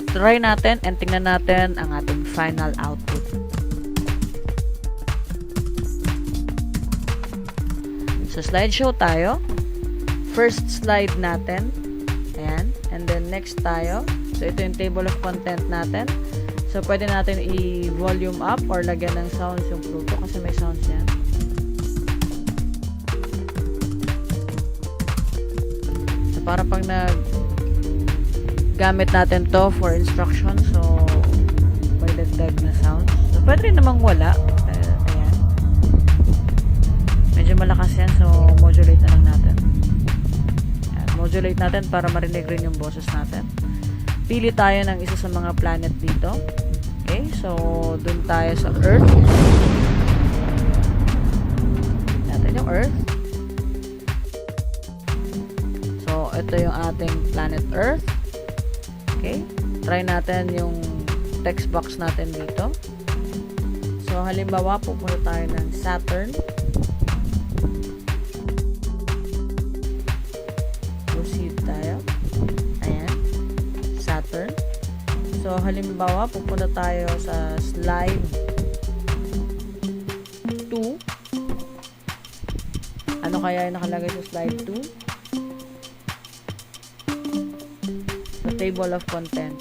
So, try natin and tingnan natin ang ating final output. So, slideshow tayo. First slide natin. Ayan. And then, next tayo. So, ito yung table of content natin. So, pwede natin i-volume up or lagyan ng sounds yung Pluto kasi may sounds yan. So, para pag gamit natin to for instruction, so may dagdag na sounds. So, pwede rin namang wala. Ayan. Medyo malakas yan, so modulate na lang natin. Ayan, modulate natin para marinig rin yung boses natin. Pili tayo ng isa sa mga planet dito. Okay, so dun tayo sa Earth. Natin yung Earth. So, ito yung ating planet Earth. Okay, try natin yung text box natin dito. So, halimbawa, pupunta tayo ng Saturn. Proceed tayo. Ayan. Saturn. So, halimbawa, pupunta tayo sa slide 2. Ano kaya yung nakalagay sa slide 2? Table of content.